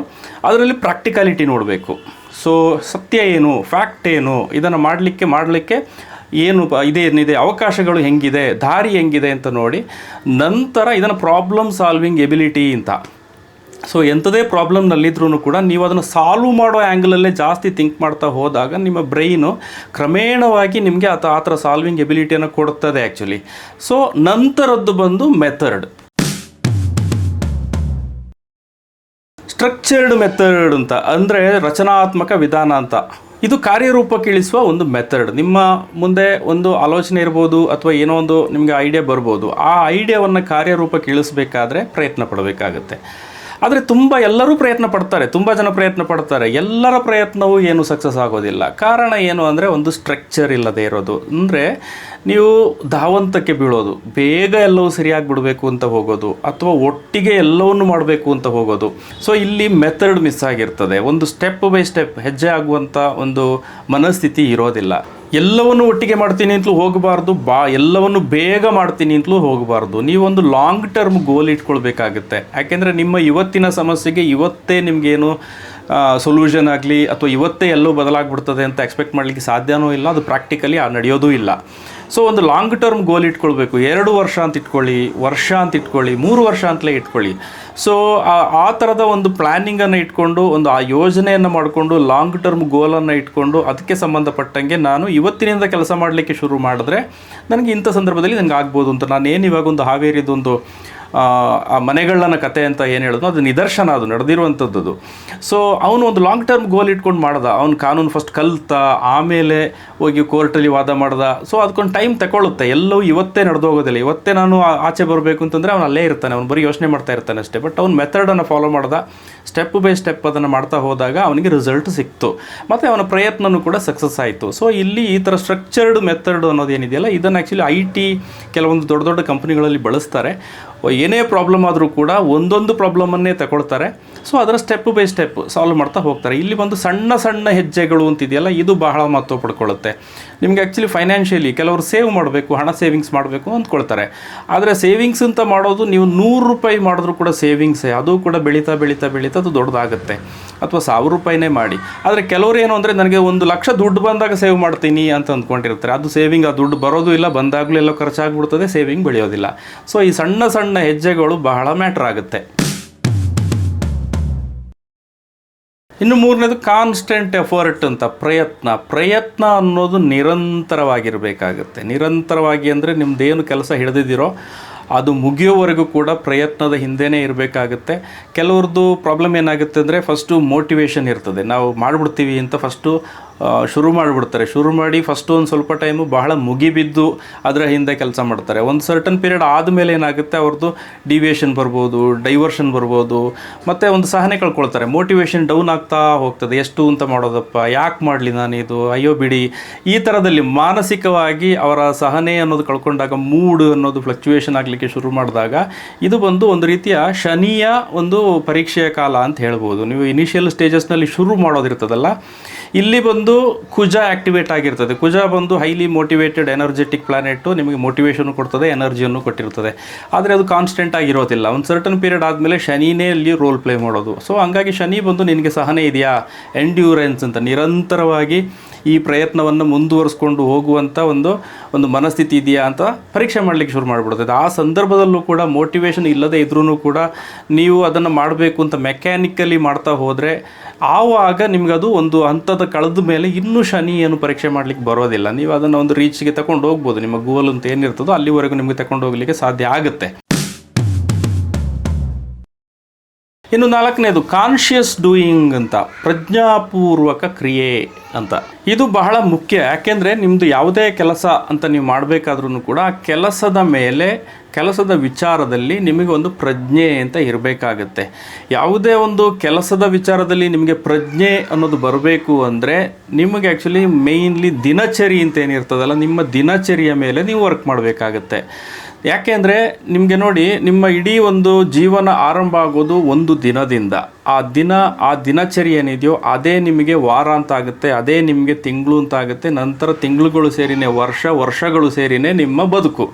ಅದರಲ್ಲಿ ಪ್ರಾಕ್ಟಿಕಾಲಿಟಿ ನೋಡಬೇಕು. ಸೊ ಸತ್ಯ ಏನು, ಫ್ಯಾಕ್ಟ್ ಏನು, ಇದನ್ನು ಮಾಡಲಿಕ್ಕೆ ಏನು ಇದೇನಿದೆ, ಅವಕಾಶಗಳು ಹೆಂಗಿದೆ, ದಾರಿ ಹೆಂಗಿದೆ ಅಂತ ನೋಡಿ ನಂತರ ಇದನ್ನು ಪ್ರಾಬ್ಲಮ್ ಸಾಲ್ವಿಂಗ್ ಎಬಿಲಿಟಿ ಅಂತ. ಸೊ ಎಂಥದೇ ಪ್ರಾಬ್ಲಮ್ನಲ್ಲಿದ್ರೂ ಕೂಡ ನೀವು ಅದನ್ನು ಸಾಲ್ವ್ ಮಾಡೋ ಆ್ಯಂಗಲಲ್ಲೇ ಜಾಸ್ತಿ ಥಿಂಕ್ ಮಾಡ್ತಾ ಹೋದಾಗ ನಿಮ್ಮ ಬ್ರೈನು ಕ್ರಮೇಣವಾಗಿ ನಿಮಗೆ ಆ ಥರ ಸಾಲ್ವಿಂಗ್ ಎಬಿಲಿಟಿಯನ್ನು ಕೊಡ್ತದೆ ಆ್ಯಕ್ಚುಲಿ. ಸೊ ನಂತರದ್ದು ಬಂದು ಮೆಥಡ್, ಸ್ಟ್ರಕ್ಚರ್ಡ್ ಮೆಥಡ್ ಅಂತ, ಅಂದರೆ ರಚನಾತ್ಮಕ ವಿಧಾನ ಅಂತ. ಇದು ಕಾರ್ಯರೂಪಕ್ಕೆ ಇಳಿಸುವ ಒಂದು ಮೆಥಡ್. ನಿಮ್ಮ ಮುಂದೆ ಒಂದು ಆಲೋಚನೆ ಇರ್ಬೋದು ಅಥವಾ ಏನೋ ಒಂದು ನಿಮಗೆ ಐಡಿಯಾ ಬರ್ಬೋದು. ಆ ಐಡಿಯಾವನ್ನು ಕಾರ್ಯರೂಪಕ್ಕೆ ಇಳಿಸಬೇಕಾದ್ರೆ ಪ್ರಯತ್ನ ಪಡಬೇಕಾಗತ್ತೆ. ಆದರೆ ಎಲ್ಲರೂ ಪ್ರಯತ್ನ ಪಡ್ತಾರೆ, ತುಂಬ ಜನ ಪ್ರಯತ್ನ ಪಡ್ತಾರೆ. ಎಲ್ಲರ ಪ್ರಯತ್ನವೂ ಏನು ಸಕ್ಸಸ್ ಆಗೋದಿಲ್ಲ. ಕಾರಣ ಏನು ಅಂದರೆ ಒಂದು ಸ್ಟ್ರಕ್ಚರ್ ಇಲ್ಲದೆ ಇರೋದು. ಅಂದರೆ ನೀವು ಧಾವಂತಕ್ಕೆ ಬೀಳೋದು, ಬೇಗ ಎಲ್ಲವೂ ಸರಿಯಾಗಿ ಬಿಡಬೇಕು ಅಂತ ಹೋಗೋದು, ಅಥವಾ ಒಟ್ಟಿಗೆ ಎಲ್ಲವನ್ನು ಮಾಡಬೇಕು ಅಂತ ಹೋಗೋದು. ಸೊ ಇಲ್ಲಿ ಮೆಥಡ್ ಮಿಸ್ ಆಗಿರ್ತದೆ. ಒಂದು ಸ್ಟೆಪ್ ಬೈ ಸ್ಟೆಪ್ ಹೆಜ್ಜೆ ಆಗುವಂಥ ಒಂದು ಮನಸ್ಥಿತಿ ಇರೋದಿಲ್ಲ. ಎಲ್ಲವನ್ನು ಒಟ್ಟಿಗೆ ಮಾಡ್ತೀನಿ ಅಂತಲೂ ಹೋಗಬಾರ್ದು, ಎಲ್ಲವನ್ನು ಬೇಗ ಮಾಡ್ತೀನಿ ಅಂತಲೂ ಹೋಗಬಾರ್ದು. ನೀವೊಂದು ಲಾಂಗ್ ಟರ್ಮ್ ಗೋಲ್ ಇಟ್ಕೊಳ್ಬೇಕಾಗುತ್ತೆ. ಯಾಕೆಂದರೆ ನಿಮ್ಮ ಇವತ್ತಿನ ಸಮಸ್ಯೆಗೆ ಇವತ್ತೇ ನಿಮಗೇನು ಸೊಲ್ಯೂಷನ್ ಆಗಲಿ ಅಥವಾ ಇವತ್ತೇ ಎಲ್ಲವೂ ಬದಲಾಗ್ಬಿಡ್ತದೆ ಅಂತ ಎಕ್ಸ್ಪೆಕ್ಟ್ ಮಾಡಲಿಕ್ಕೆ ಸಾಧ್ಯವೂ ಇಲ್ಲ, ಅದು ಪ್ರಾಕ್ಟಿಕಲಿ ನಡೆಯೋದೂ ಇಲ್ಲ. ಸೊ ಒಂದು ಲಾಂಗ್ ಟರ್ಮ್ ಗೋಲ್ ಇಟ್ಕೊಳ್ಬೇಕು. 2 ವರ್ಷ ಅಂತ ಇಟ್ಕೊಳ್ಳಿ, ವರ್ಷ ಅಂತ ಇಟ್ಕೊಳ್ಳಿ, 3 ವರ್ಷ ಅಂತಲೇ ಇಟ್ಕೊಳ್ಳಿ. ಸೊ ಆ ಥರದ ಒಂದು ಪ್ಲ್ಯಾನಿಂಗನ್ನು ಇಟ್ಕೊಂಡು, ಒಂದು ಆ ಯೋಜನೆಯನ್ನು ಮಾಡಿಕೊಂಡು, ಲಾಂಗ್ ಟರ್ಮ್ ಗೋಲನ್ನು ಇಟ್ಕೊಂಡು ಅದಕ್ಕೆ ಸಂಬಂಧಪಟ್ಟಂಗೆ ನಾನು ಇವತ್ತಿನಿಂದ ಕೆಲಸ ಮಾಡಲಿಕ್ಕೆ ಶುರು ಮಾಡಿದ್ರೆ ನನಗೆ ಇಂಥ ಸಂದರ್ಭದಲ್ಲಿ ನನಗೆ ಆಗ್ಬೋದು ಅಂತ. ನಾನೇನು ಇವಾಗ ಒಂದು ಹಾವೇರಿದೊಂದು ಆ ಮನೆಗಳನ್ನ ಕತೆ ಅಂತ ಏನು ಹೇಳಿದ್ನೋ ಅದು ನಿದರ್ಶನ, ಅದು ನಡೆದಿರುವಂಥದ್ದು. ಸೊ ಅವನು ಒಂದು ಲಾಂಗ್ ಟರ್ಮ್ ಗೋಲ್ ಇಟ್ಕೊಂಡು ಮಾಡ್ದ. ಅವ್ನು ಕಾನೂನು ಫಸ್ಟ್ ಕಲಿತ, ಆಮೇಲೆ ಹೋಗಿ ಕೋರ್ಟಲ್ಲಿ ವಾದ ಮಾಡ್ದ. ಸೊ ಅದಕ್ಕೊಂದು ಟೈಮ್ ತಗೊಳ್ಳುತ್ತೆ. ಎಲ್ಲವೂ ಇವತ್ತೇ ನಡೆದೋಗೋದಿಲ್ಲ. ಇವತ್ತೇ ನಾನು ಆಚೆ ಬರಬೇಕು ಅಂತಂದರೆ ಅವನು ಅಲ್ಲೇ ಇರ್ತಾನೆ, ಅವ್ನು ಬರೀ ಯೋಚನೆ ಮಾಡ್ತಾ ಇರ್ತಾನೆ ಅಷ್ಟೇ. ಬಟ್ ಅವ್ನು ಮೆಥಡನ್ನು ಫಾಲೋ ಮಾಡ್ದ, ಸ್ಟೆಪ್ ಬೈ ಸ್ಟೆಪ್ ಅದನ್ನು ಮಾಡ್ತಾ ಹೋದಾಗ ಅವನಿಗೆ ರಿಸಲ್ಟ್ ಸಿಕ್ತು, ಮತ್ತು ಅವನ ಪ್ರಯತ್ನವೂ ಕೂಡ ಸಕ್ಸಸ್ ಆಯಿತು. ಸೊ ಇಲ್ಲಿ ಈ ಥರ ಸ್ಟ್ರಕ್ಚರ್ಡ್ ಮೆಥಡ್ ಅನ್ನೋದೇನಿದೆಯಲ್ಲ, ಇದನ್ನು ಆ್ಯಕ್ಚುಲಿ IT ಕೆಲವೊಂದು ದೊಡ್ಡ ದೊಡ್ಡ ಕಂಪ್ನಿಗಳಲ್ಲಿ ಬಳಸ್ತಾರೆ. ಏನೇ ಪ್ರಾಬ್ಲಮ್ ಆದರೂ ಕೂಡ ಒಂದೊಂದು ಪ್ರಾಬ್ಲಮನ್ನೇ ತಗೊಳ್ತಾರೆ. ಸೊ ಅದರ ಸ್ಟೆಪ್ ಬೈ ಸ್ಟೆಪ್ ಸಾಲ್ವ್ ಮಾಡ್ತಾ ಹೋಗ್ತಾರೆ. ಇಲ್ಲಿ ಒಂದು ಸಣ್ಣ ಸಣ್ಣ ಹೆಜ್ಜೆಗಳು ಅಂತಿದೆಯಲ್ಲ, ಇದು ಬಹಳ ಮಹತ್ವ ಪಡ್ಕೊಳ್ಳುತ್ತೆ. ನಿಮಗೆ ಆ್ಯಕ್ಚುಲಿ ಫೈನಾನ್ಷಿಯಲಿ ಕೆಲವರು ಸೇವ್ ಮಾಡಬೇಕು, ಹಣ ಸೇವಿಂಗ್ಸ್ ಮಾಡಬೇಕು ಅಂದ್ಕೊಳ್ತಾರೆ. ಆದರೆ ಸೇವಿಂಗ್ಸ್ ಅಂತ ಮಾಡೋದು ನೀವು 100 ರೂಪಾಯಿ ಮಾಡಿದ್ರೂ ಕೂಡ ಸೇವಿಂಗ್ಸೇ, ಅದು ಕೂಡ ಬೆಳೀತಾ ಬೆಳೀತಾ ಬೆಳೀತಾ ಅದು ದೊಡ್ಡದಾಗುತ್ತೆ. ಅಥವಾ 1000 ರೂಪಾಯಿನೇ ಮಾಡಿ. ಆದರೆ ಕೆಲವರು ಏನು ಅಂದರೆ ನನಗೆ 1 ಲಕ್ಷ ದುಡ್ಡು ಬಂದಾಗ ಸೇವ್ ಮಾಡ್ತೀನಿ ಅಂತ ಅಂದ್ಕೊಂಡಿರ್ತಾರೆ. ಅದು ಸೇವಿಂಗ್, ಆ ದುಡ್ಡು ಬರೋದು ಇಲ್ಲ, ಬಂದಾಗಲೂ ಎಲ್ಲ ಖರ್ಚಾಗ್ಬಿಡ್ತದೆ, ಸೇವಿಂಗ್ ಬೆಳೆಯೋದಿಲ್ಲ. ಸೊ ಈ ಸಣ್ಣ ಸಣ್ಣ ಹೆಜ್ಜೆಗಳು ಬಹಳ ಮ್ಯಾಟ್ರ್ ಆಗುತ್ತೆ. ಇನ್ನು 3ನೇದು ಕಾನ್ಸ್ಟೆಂಟ್ ಎಫರ್ಟ್ ಅಂತ, ಪ್ರಯತ್ನ ಅನ್ನೋದು ನಿರಂತರವಾಗಿರಬೇಕಾಗುತ್ತೆ. ನಿರಂತರವಾಗಿ ಅಂದರೆ ನಿಮ್ಮದೇನು ಕೆಲಸ ಹಿಡಿದಿದ್ದೀರೋ ಅದು ಮುಗಿಯೋವರೆಗೂ ಕೂಡ ಪ್ರಯತ್ನದ ಹಿಂದೆನೇ ಇರಬೇಕಾಗುತ್ತೆ. ಕೆಲವ್ರದ್ದು ಪ್ರಾಬ್ಲಮ್ ಏನಾಗುತ್ತೆ ಅಂದರೆ ಫಸ್ಟು ಮೋಟಿವೇಶನ್ ಇರ್ತದೆ, ನಾವು ಮಾಡಿಬಿಡ್ತೀವಿ ಅಂತ ಫಸ್ಟು ಶುರು ಮಾಡಿಬಿಡ್ತಾರೆ. ಶುರು ಮಾಡಿ ಫಸ್ಟು ಒಂದು ಸ್ವಲ್ಪ ಟೈಮು ಬಹಳ ಮುಗಿಬಿದ್ದು ಅದರ ಹಿಂದೆ ಕೆಲಸ ಮಾಡ್ತಾರೆ. ಒಂದು ಸರ್ಟನ್ ಪೀರಿಯಡ್ ಆದಮೇಲೆ ಏನಾಗುತ್ತೆ, ಅವ್ರದ್ದು ಡಿವಿಯೇಷನ್ ಬರ್ಬೋದು, ಡೈವರ್ಷನ್ ಬರ್ಬೋದು, ಮತ್ತು ಒಂದು ಸಹನೆ ಕಳ್ಕೊಳ್ತಾರೆ. ಮೋಟಿವೇಶನ್ ಡೌನ್ ಆಗ್ತಾ ಹೋಗ್ತದೆ. ಎಷ್ಟು ಅಂತ ಮಾಡೋದಪ್ಪ, ಯಾಕೆ ಮಾಡಲಿ ನಾನಿದು, ಅಯ್ಯೋ ಬಿಡಿ, ಈ ಥರದಲ್ಲಿ ಮಾನಸಿಕವಾಗಿ ಅವರ ಸಹನೆ ಅನ್ನೋದು ಕಳ್ಕೊಂಡಾಗ, ಮೂಡ್ ಅನ್ನೋದು ಫ್ಲಕ್ಚುಯೇಷನ್ ಆಗಲಿಕ್ಕೆ ಶುರು ಮಾಡಿದಾಗ ಇದು ಬಂದು ಒಂದು ರೀತಿಯ ಶನಿಯ ಒಂದು ಪರೀಕ್ಷೆಯ ಕಾಲ ಅಂತ ಹೇಳ್ಬೋದು. ನೀವು ಇನಿಷಿಯಲ್ ಸ್ಟೇಜಸ್ನಲ್ಲಿ ಶುರು ಮಾಡೋದಿರ್ತದಲ್ಲ, ಇಲ್ಲಿ ಬಂದು ಕುಜ ಆ್ಯಕ್ಟಿವೇಟ್ ಆಗಿರ್ತದೆ. ಕುಜ ಬಂದು ಹೈಲಿ ಮೋಟಿವೇಟೆಡ್ ಎನರ್ಜೆಟಿಕ್ ಪ್ಲಾನೆಟು, ನಿಮಗೆ ಮೋಟಿವೇಶನ್ ಕೊಡ್ತದೆ, ಎನರ್ಜಿಯನ್ನು ಕೊಟ್ಟಿರ್ತದೆ. ಆದರೆ ಅದು ಕಾನ್ಸ್ಟೆಂಟ್ ಆಗಿರೋದಿಲ್ಲ. ಒಂದು ಸರ್ಟನ್ ಪೀರಿಯಡ್ ಆದಮೇಲೆ ಶನಿನೇ ಅಲ್ಲಿ ರೋಲ್ ಪ್ಲೇ ಮಾಡೋದು. ಸೊ ಹಂಗಾಗಿ ಶನಿ ಬಂದು ನಿನಗೆ ಸಹನೆ ಇದೆಯಾ, ಎಂಡ್ಯೂರೆನ್ಸ್ ಅಂತ, ನಿರಂತರವಾಗಿ ಈ ಪ್ರಯತ್ನವನ್ನು ಮುಂದುವರಿಸ್ಕೊಂಡು ಹೋಗುವಂಥ ಒಂದು ಮನಸ್ಥಿತಿ ಇದೆಯಾ ಅಂತ ಪರೀಕ್ಷೆ ಮಾಡಲಿಕ್ಕೆ ಶುರು ಮಾಡಿಬಿಡ್ತದೆ. ಆ ಸಂದರ್ಭದಲ್ಲೂ ಕೂಡ ಮೋಟಿವೇಶನ್ ಇಲ್ಲದೆ ಇದ್ರೂ ಕೂಡ ನೀವು ಅದನ್ನು ಮಾಡಬೇಕು ಅಂತ ಮೆಕ್ಯಾನಿಕಲಿ ಮಾಡ್ತಾ ಹೋದರೆ ಆವಾಗ ನಿಮಗದು ಒಂದು ಹಂತದ ಕಳೆದ ಮೇಲೆ ಇನ್ನೂ ಶನಿ ಏನು ಪರೀಕ್ಷೆ ಮಾಡಲಿಕ್ಕೆ ಬರೋದಿಲ್ಲ. ನೀವು ಅದನ್ನು ಒಂದು ರೀಚ್ಗೆ ತಗೊಂಡು ಹೋಗ್ಬೋದು. ನಿಮ್ಮ ಗೋಲ್ ಅಂತ ಏನಿರ್ತದೋ ಅಲ್ಲಿವರೆಗೂ ನಿಮಗೆ ತಗೊಂಡು ಹೋಗಲಿಕ್ಕೆ ಸಾಧ್ಯ ಆಗುತ್ತೆ. ಇನ್ನು 4ನೇದು ಕಾನ್ಷಿಯಸ್ ಡೂಯಿಂಗ್ ಅಂತ, ಪ್ರಜ್ಞಾಪೂರ್ವಕ ಕ್ರಿಯೆ ಅಂತ. ಇದು ಬಹಳ ಮುಖ್ಯ. ಯಾಕೆಂದರೆ ನಿಮ್ಮದು ಯಾವುದೇ ಕೆಲಸ ಅಂತ ನೀವು ಮಾಡಬೇಕಾದ್ರೂ ಕೂಡ ಕೆಲಸದ ಮೇಲೆ, ಕೆಲಸದ ವಿಚಾರದಲ್ಲಿ ನಿಮಗೆ ಒಂದು ಪ್ರಜ್ಞೆ ಅಂತ ಇರಬೇಕಾಗತ್ತೆ. ಯಾವುದೇ ಒಂದು ಕೆಲಸದ ವಿಚಾರದಲ್ಲಿ ನಿಮಗೆ ಪ್ರಜ್ಞೆ ಅನ್ನೋದು ಬರಬೇಕು ಅಂದರೆ ನಿಮಗೆ ಆ್ಯಕ್ಚುಲಿ ಮೇಯ್ನ್ಲಿ ದಿನಚರಿ ಅಂತ ಏನಿರ್ತದಲ್ಲ, ನಿಮ್ಮ ದಿನಚರಿಯ ಮೇಲೆ ನೀವು ವರ್ಕ್ ಮಾಡಬೇಕಾಗತ್ತೆ. ಯಾಕೆಂದರೆ ನಿಮಗೆ ನೋಡಿ, ನಿಮ್ಮ ಇಡೀ ಒಂದು ಜೀವನ ಆರಂಭ ಆಗೋದು ಒಂದು ದಿನದಿಂದ. ಆ ದಿನಚರಿ ಏನಿದೆಯೋ ಅದೇ ನಿಮಗೆ ವಾರ ಅಂತ ಆಗುತ್ತೆ, ಅದೇ ನಿಮಗೆ ತಿಂಗಳು ಅಂತ ಆಗುತ್ತೆ, ನಂತರ ತಿಂಗಳುಗಳು ಸೇರಿನೇ ವರ್ಷಗಳು ಸೇರಿನೇ ನಿಮ್ಮ ಬದುಕು.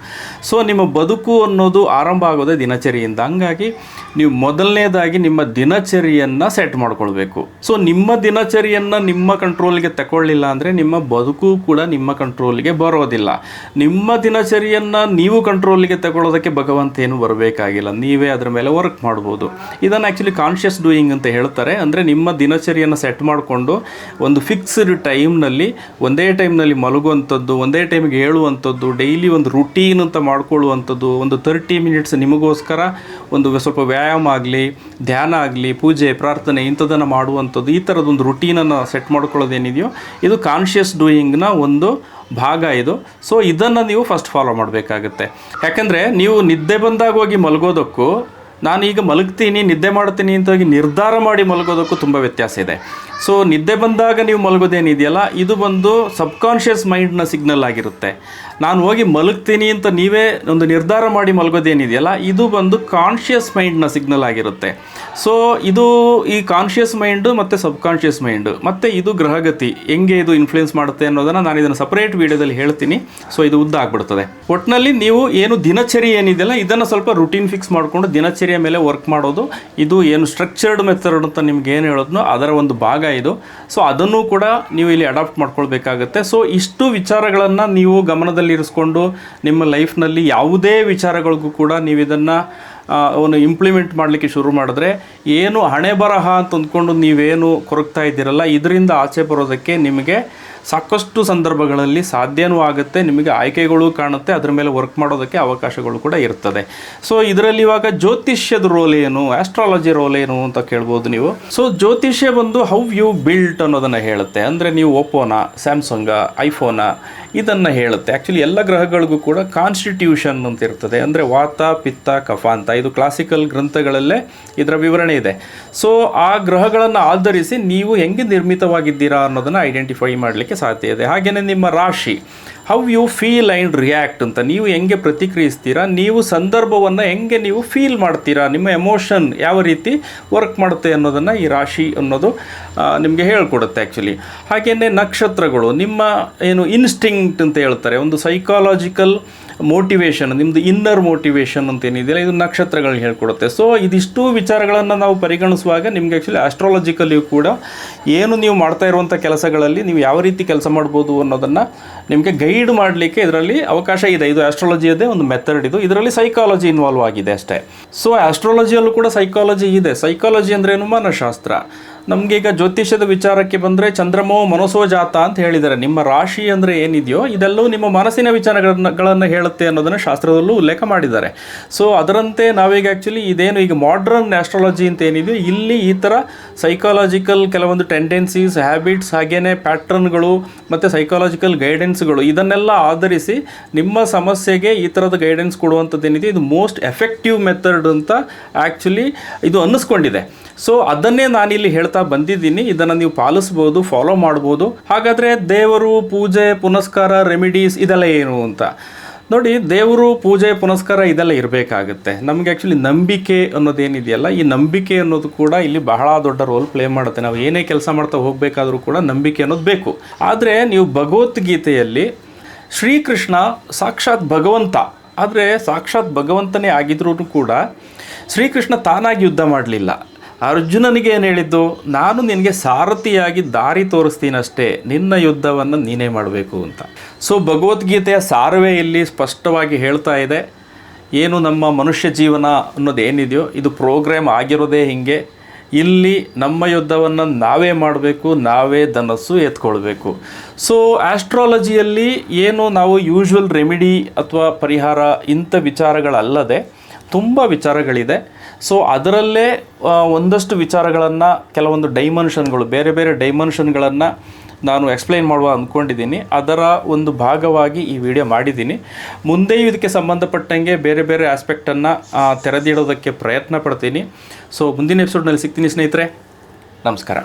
ಸೊ ನಿಮ್ಮ ಬದುಕು ಅನ್ನೋದು ಆರಂಭ ಆಗೋದೇ ದಿನಚರಿಯಿಂದ. ಹಂಗಾಗಿ ನೀವು ಮೊದಲನೇದಾಗಿ ನಿಮ್ಮ ದಿನಚರಿಯನ್ನು ಸೆಟ್ ಮಾಡ್ಕೊಳ್ಬೇಕು. ಸೊ ನಿಮ್ಮ ದಿನಚರಿಯನ್ನು ನಿಮ್ಮ ಕಂಟ್ರೋಲ್ಗೆ ತಗೊಳ್ಳಿಲ್ಲ ಅಂದರೆ ನಿಮ್ಮ ಬದುಕು ಕೂಡ ನಿಮ್ಮ ಕಂಟ್ರೋಲ್ಗೆ ಬರೋದಿಲ್ಲ. ನಿಮ್ಮ ದಿನಚರಿಯನ್ನು ನೀವು ಕಂಟ್ರೋಲ್ಗೆ ತಗೊಳ್ಳೋದಕ್ಕೆ ಭಗವಂತ ಏನು ಬರಬೇಕಾಗಿಲ್ಲ, ನೀವೇ ಅದರ ಮೇಲೆ ವರ್ಕ್ ಮಾಡ್ಬೋದು. ಇದನ್ನು ಆ್ಯಕ್ಚುಲಿ ಕಾನ್ಷಿಯಸ್ ಡೂಯಿಂಗ್ ಅಂತ ಹೇಳ್ತಾರೆ. ಅಂದರೆ ನಿಮ್ಮ ದಿನಚರಿಯನ್ನು ಸೆಟ್ ಮಾಡಿಕೊಂಡು ಒಂದು ಫಿಕ್ಸ್ಡ್ ಟೈಮ್ನಲ್ಲಿ, ಒಂದೇ ಟೈಮ್ನಲ್ಲಿ ಮಲಗುವಂಥದ್ದು, ಒಂದೇ ಟೈಮಿಗೆ ಹೇಳುವಂಥದ್ದು, ಡೈಲಿ ಒಂದು ರುಟೀನ್ ಅಂತ ಮಾಡ್ಕೊಳ್ಳುವಂಥದ್ದು, ಒಂದು 30 ಮಿನಿಟ್ಸ್ ನಿಮಗೋಸ್ಕರ ಒಂದು ಸ್ವಲ್ಪ ವ್ಯಾಯಾಮ ಆಗಲಿ, ಧ್ಯಾನ ಆಗಲಿ, ಪೂಜೆ, ಪ್ರಾರ್ಥನೆ ಇಂಥದ್ದನ್ನು ಮಾಡುವಂಥದ್ದು, ಈ ಥರದೊಂದು ರುಟೀನನ್ನು ಸೆಟ್ ಮಾಡ್ಕೊಳ್ಳೋದೇನಿದೆಯೋ ಇದು ಕಾನ್ಷಿಯಸ್ ಡೂಯಿಂಗ್ನ ಒಂದು ಭಾಗ ಇದು. ಸೊ ಇದನ್ನು ನೀವು ಫಸ್ಟ್ ಫಾಲೋ ಮಾಡಬೇಕಾಗುತ್ತೆ. ಯಾಕೆಂದರೆ ನೀವು ನಿದ್ದೆ ಬಂದಾಗ ಹೋಗಿ ಮಲಗೋದಕ್ಕೂ, ನಾನೀಗ ಮಲಗ್ತೀನಿ, ನಿದ್ದೆ ಮಾಡ್ತೀನಿ ಅಂತ ಹೋಗಿ ನಿರ್ಧಾರ ಮಾಡಿ ಮಲಗೋದಕ್ಕೂ ತುಂಬ ವ್ಯತ್ಯಾಸ ಇದೆ. ಸೊ ನಿದ್ದೆ ಬಂದಾಗ ನೀವು ಮಲಗೋದೇನಿದೆಯಲ್ಲ, ಇದು ಬಂದು ಸಬ್ಕಾನ್ಷಿಯಸ್ ಮೈಂಡ್ನ ಸಿಗ್ನಲ್ ಆಗಿರುತ್ತೆ. ನಾನು ಹೋಗಿ ಮಲಗ್ತೀನಿ ಅಂತ ನೀವೇ ಒಂದು ನಿರ್ಧಾರ ಮಾಡಿ ಮಲಗೋದೇನಿದೆಯಲ್ಲ, ಇದು ಬಂದು ಕಾನ್ಷಿಯಸ್ ಮೈಂಡ್ನ ಸಿಗ್ನಲ್ ಆಗಿರುತ್ತೆ. ಸೊ ಇದು ಈ ಕಾನ್ಷಿಯಸ್ ಮೈಂಡು ಮತ್ತು ಸಬ್ಕಾನ್ಷಿಯಸ್ ಮೈಂಡು ಮತ್ತು ಇದು ಗ್ರಹಗತಿ ಹೆಂಗೆ ಇದು ಇನ್ಫ್ಲುಯೆನ್ಸ್ ಮಾಡುತ್ತೆ ಅನ್ನೋದನ್ನು ನಾನು ಇದನ್ನು ಸಪ್ರೇಟ್ ವೀಡಿಯೋದಲ್ಲಿ ಹೇಳ್ತೀನಿ. ಸೊ ಇದು ಉದ್ದ ಆಗ್ಬಿಡ್ತದೆ. ಒಟ್ಟಿನಲ್ಲಿ ನೀವು ಏನು ದಿನಚರಿ ಏನಿದೆಯಲ್ಲ ಇದನ್ನು ಸ್ವಲ್ಪ ರುಟೀನ್ ಫಿಕ್ಸ್ ಮಾಡಿಕೊಂಡು ದಿನಚರಿಯ ಮೇಲೆ ವರ್ಕ್ ಮಾಡೋದು, ಇದು ಏನು ಸ್ಟ್ರಕ್ಚರ್ಡ್ ಮೆಥಡ್ ಅಂತ ನಿಮ್ಗೆ ಏನು ಹೇಳೋದ್ನೋ ಅದರ ಒಂದು ಭಾಗ ಇದು. ಸೊ ಅದನ್ನು ಕೂಡ ನೀವು ಇಲ್ಲಿ ಅಡಾಪ್ಟ್ ಮಾಡ್ಕೊಳ್ಬೇಕಾಗತ್ತೆ. ಸೊ ಇಷ್ಟು ವಿಚಾರಗಳನ್ನು ನೀವು ಗಮನದಲ್ಲಿರಿಸ್ಕೊಂಡು ನಿಮ್ಮ ಲೈಫ್ನಲ್ಲಿ ಯಾವುದೇ ವಿಚಾರಗಳಿಗೂ ಕೂಡ ನೀವು ಇದನ್ನು ಅವನು ಇಂಪ್ಲಿಮೆಂಟ್ ಮಾಡಲಿಕ್ಕೆ ಶುರು ಮಾಡಿದ್ರೆ, ಏನು ಹಣೆ ಬರಹ ಅಂತ ಅಂದ್ಕೊಂಡು ನೀವೇನು ಕೊರಗ್ತಾ ಇದ್ದೀರಲ್ಲ, ಇದರಿಂದ ಆಚೆ ಬರೋದಕ್ಕೆ ನಿಮಗೆ ಸಾಕಷ್ಟು ಸಂದರ್ಭಗಳಲ್ಲಿ ಸಾಧ್ಯವೂ ಆಗುತ್ತೆ. ನಿಮಗೆ ಆಯ್ಕೆಗಳು ಕಾಣುತ್ತೆ, ಅದರ ಮೇಲೆ ವರ್ಕ್ ಮಾಡೋದಕ್ಕೆ ಅವಕಾಶಗಳು ಕೂಡ ಇರ್ತದೆ. ಸೊ ಇದರಲ್ಲಿ ಇವಾಗ ಜ್ಯೋತಿಷ್ಯದ ರೋಲ್ ಏನು, ಆಸ್ಟ್ರಾಲಜಿ ರೋಲ್ ಏನು ಅಂತ ಕೇಳ್ಬೋದು ನೀವು. ಸೊ ಜ್ಯೋತಿಷ್ಯ ಬಂದು ಹೌ ಯು ಬಿಲ್ಟ್ ಅನ್ನೋದನ್ನು ಹೇಳುತ್ತೆ. ಅಂದರೆ ನೀವು ಒಪ್ಪೋನ, ಸ್ಯಾಮ್ಸಂಗ, ಐಫೋನ ಇದನ್ನು ಹೇಳುತ್ತೆ. ಆ್ಯಕ್ಚುಲಿ ಎಲ್ಲ ಗ್ರಹಗಳಿಗೂ ಕೂಡ ಕಾನ್ಸ್ಟಿಟ್ಯೂಷನ್ ಅಂತ ಇರ್ತದೆ. ಅಂದರೆ ವಾತ, ಪಿತ್ತ, ಕಫ ಅಂತ ಇದು ಕ್ಲಾಸಿಕಲ್ ಗ್ರಂಥಗಳಲ್ಲೇ ಇದರ ವಿವರಣೆ ಇದೆ. ಸೊ ಆ ಗ್ರಹಗಳನ್ನು ಆಧರಿಸಿ ನೀವು ಹೆಂಗೆ ನಿರ್ಮಿತವಾಗಿದ್ದೀರಾ ಅನ್ನೋದನ್ನು ಐಡೆಂಟಿಫೈ ಮಾಡಲಿಕ್ಕೆ ಸಾಧ್ಯ ಇದೆ. ಹಾಗೆಯೇ ನಿಮ್ಮ ರಾಶಿ, how you feel and react ಅಂತ, ನೀವು ಹೆಂಗೆ ಪ್ರತಿಕ್ರಿಯಿಸ್ತೀರಾ, ನೀವು ಸಂದರ್ಭವನ್ನು ಹೆಂಗೆ ನೀವು ಫೀಲ್ ಮಾಡ್ತೀರಾ, ನಿಮ್ಮ ಎಮೋಷನ್ ಯಾವ ರೀತಿ ವರ್ಕ್ ಮಾಡುತ್ತೆ ಅನ್ನೋದನ್ನು ಈ ರಾಶಿ ಅನ್ನೋದು ನಿಮಗೆ ಹೇಳ್ಕೊಡುತ್ತೆ ಆ್ಯಕ್ಚುಲಿ. ಹಾಗೆಯೇ ನಕ್ಷತ್ರಗಳು, ನಿಮ್ಮ ಏನು ಇನ್ಸ್ಟಿಂಕ್ಟ್ ಅಂತ ಹೇಳ್ತಾರೆ, ಒಂದು ಸೈಕಾಲಜಿಕಲ್ ಮೋಟಿವೇಶನ್, ನಿಮ್ಮದು ಇನ್ನರ್ ಮೋಟಿವೇಶನ್ ಅಂತ ಏನಿದೆಯಲ್ಲ ಇದು ನಕ್ಷತ್ರಗಳು ಹೇಳ್ಕೊಡುತ್ತೆ. ಸೊ ಇದಿಷ್ಟು ವಿಚಾರಗಳನ್ನು ನಾವು ಪರಿಗಣಿಸುವಾಗ ನಿಮಗೆ ಆ್ಯಕ್ಚುಲಿ ಆಸ್ಟ್ರಾಲಜಿಕಲ್ಲಿಯೂ ಕೂಡ ಏನು ನೀವು ಮಾಡ್ತಾ ಇರುವಂಥ ಕೆಲಸಗಳಲ್ಲಿ ನೀವು ಯಾವ ರೀತಿ ಕೆಲಸ ಮಾಡ್ಬೋದು ಅನ್ನೋದನ್ನು ನಿಮಗೆ ಗೈಡ್ ಮಾಡಲಿಕ್ಕೆ ಇದರಲ್ಲಿ ಅವಕಾಶ ಇದೆ. ಇದು ಆಸ್ಟ್ರಾಲಜಿಯದೇ ಒಂದು ಮೆಥಡ್. ಇದರಲ್ಲಿ ಸೈಕಾಲಜಿ ಇನ್ವಾಲ್ವ್ ಆಗಿದೆ ಅಷ್ಟೇ. ಸೊ ಆಸ್ಟ್ರಾಲಜಿಯಲ್ಲೂ ಕೂಡ ಸೈಕಾಲಜಿ ಇದೆ. ಸೈಕಾಲಜಿ ಅಂದ್ರೇನು, ಮನಃಶಾಸ್ತ್ರ. ನಮಗೀಗ ಜ್ಯೋತಿಷ್ಯದ ವಿಚಾರಕ್ಕೆ ಬಂದರೆ ಚಂದ್ರಮೋ ಮನಸೋ ಜಾತ ಅಂತ ಹೇಳಿದ್ದಾರೆ. ನಿಮ್ಮ ರಾಶಿ ಅಂದರೆ ಏನಿದೆಯೋ ಇದೆಲ್ಲವೂ ನಿಮ್ಮ ಮನಸ್ಸಿನ ವಿಚಾರಗಳನ್ನು ಹೇಳುತ್ತೆ ಅನ್ನೋದನ್ನು ಶಾಸ್ತ್ರದಲ್ಲೂ ಉಲ್ಲೇಖ ಮಾಡಿದ್ದಾರೆ. ಸೊ ಅದರಂತೆ ನಾವೀಗ ಆ್ಯಕ್ಚುಲಿ ಇದೇನು ಈಗ ಮಾಡ್ರನ್ ಆಸ್ಟ್ರಾಲಜಿ ಅಂತ ಏನಿದೆಯೋ ಇಲ್ಲಿ ಈ ಥರ ಸೈಕಾಲಜಿಕಲ್ ಕೆಲವೊಂದು ಟೆಂಡೆನ್ಸೀಸ್, ಹ್ಯಾಬಿಟ್ಸ್, ಹಾಗೇನೇ ಪ್ಯಾಟ್ರನ್ಗಳು ಮತ್ತು ಸೈಕಾಲಜಿಕಲ್ ಗೈಡೆನ್ಸ್ಗಳು ಇದನ್ನೆಲ್ಲ ಆಧರಿಸಿ ನಿಮ್ಮ ಸಮಸ್ಯೆಗೆ ಈ ಥರದ ಗೈಡೆನ್ಸ್ ಕೊಡುವಂಥದ್ದು ಏನಿದೆ ಇದು ಮೋಸ್ಟ್ ಎಫೆಕ್ಟಿವ್ ಮೆಥಡ್ ಅಂತ ಆ್ಯಕ್ಚುಲಿ ಇದು ಅನ್ನಿಸ್ಕೊಂಡಿದೆ. ಸೊ ಅದನ್ನೇ ನಾನಿಲ್ಲಿ ಹೇಳ್ತಾ ಬಂದಿದ್ದೀನಿ. ಇದನ್ನು ನೀವು ಪಾಲಿಸ್ಬೋದು, ಫಾಲೋ ಮಾಡ್ಬೋದು. ಹಾಗಾದರೆ ದೇವರು, ಪೂಜೆ, ಪುನಸ್ಕಾರ, ರೆಮಿಡೀಸ್ ಇದೆಲ್ಲ ಏನು ಅಂತ ನೋಡಿ. ದೇವರು, ಪೂಜೆ, ಪುನಸ್ಕಾರ ಇದೆಲ್ಲ ಇರಬೇಕಾಗುತ್ತೆ. ನಮಗೆ ಆ್ಯಕ್ಚುಲಿ ನಂಬಿಕೆ ಅನ್ನೋದೇನಿದೆಯಲ್ಲ, ಈ ನಂಬಿಕೆ ಅನ್ನೋದು ಕೂಡ ಇಲ್ಲಿ ಬಹಳ ದೊಡ್ಡ ರೋಲ್ ಪ್ಲೇ ಮಾಡುತ್ತೆ. ನಾವು ಏನೇ ಕೆಲಸ ಮಾಡ್ತಾ ಹೋಗಬೇಕಾದ್ರೂ ಕೂಡ ನಂಬಿಕೆ ಅನ್ನೋದು ಬೇಕು. ಆದರೆ ನೀವು ಭಗವದ್ಗೀತೆಯಲ್ಲಿ ಶ್ರೀಕೃಷ್ಣ ಸಾಕ್ಷಾತ್ ಭಗವಂತ, ಆದರೆ ಸಾಕ್ಷಾತ್ ಭಗವಂತನೇ ಆಗಿದ್ರೂ ಕೂಡ ಶ್ರೀಕೃಷ್ಣ ತಾನಾಗಿ ಯುದ್ಧ ಮಾಡಲಿಲ್ಲ. ಅರ್ಜುನನಿಗೆ ಏನು ಹೇಳಿದ್ದು, ನಾನು ನಿನಗೆ ಸಾರಥಿಯಾಗಿ ದಾರಿ ತೋರಿಸ್ತೀನಷ್ಟೇ, ನಿನ್ನ ಯುದ್ಧವನ್ನು ನೀನೇ ಮಾಡಬೇಕು ಅಂತ. ಸೊ ಭಗವದ್ಗೀತೆಯ ಸಾರವೇ ಇಲ್ಲಿ ಸ್ಪಷ್ಟವಾಗಿ ಹೇಳ್ತಾ ಇದೆ. ಏನು ನಮ್ಮ ಮನುಷ್ಯ ಜೀವನ ಅನ್ನೋದು ಏನಿದೆಯೋ ಇದು ಪ್ರೋಗ್ರಾಮ್ ಆಗಿರೋದೇ ಹೀಗೆ. ಇಲ್ಲಿ ನಮ್ಮ ಯುದ್ಧವನ್ನು ನಾವೇ ಮಾಡಬೇಕು, ನಾವೇ ಧನಸ್ಸು ಎತ್ಕೊಳ್ಬೇಕು. ಸೊ ಆಸ್ಟ್ರಾಲಜಿಯಲ್ಲಿ ಏನು ನಾವು ಯೂಶ್ವಲ್ ರೆಮಿಡಿ ಅಥವಾ ಪರಿಹಾರ ಇಂಥ ವಿಚಾರಗಳಲ್ಲದೆ ತುಂಬ ವಿಚಾರಗಳಿದೆ. ಸೊ ಅದರಲ್ಲೇ ಒಂದಷ್ಟು ವಿಚಾರಗಳನ್ನು, ಕೆಲವೊಂದು ಡೈಮೆನ್ಷನ್ಗಳು, ಬೇರೆ ಬೇರೆ ಡೈಮೆನ್ಷನ್ಗಳನ್ನು ನಾನು ಎಕ್ಸ್ಪ್ಲೈನ್ ಮಾಡುವ ಅಂದ್ಕೊಂಡಿದ್ದೀನಿ. ಅದರ ಒಂದು ಭಾಗವಾಗಿ ಈ ವಿಡಿಯೋ ಮಾಡಿದ್ದೀನಿ. ಮುಂದೆಯೂ ಇದಕ್ಕೆ ಸಂಬಂಧಪಟ್ಟಂಗೆ ಬೇರೆ ಬೇರೆ ಆಸ್ಪೆಕ್ಟನ್ನು ತೆರೆದಿಡೋದಕ್ಕೆ ಪ್ರಯತ್ನ ಪಡ್ತೀನಿ. ಸೊ ಮುಂದಿನ ಎಪಿಸೋಡ್ನಲ್ಲಿ ಸಿಗ್ತೀನಿ ಸ್ನೇಹಿತರೆ. ನಮಸ್ಕಾರ.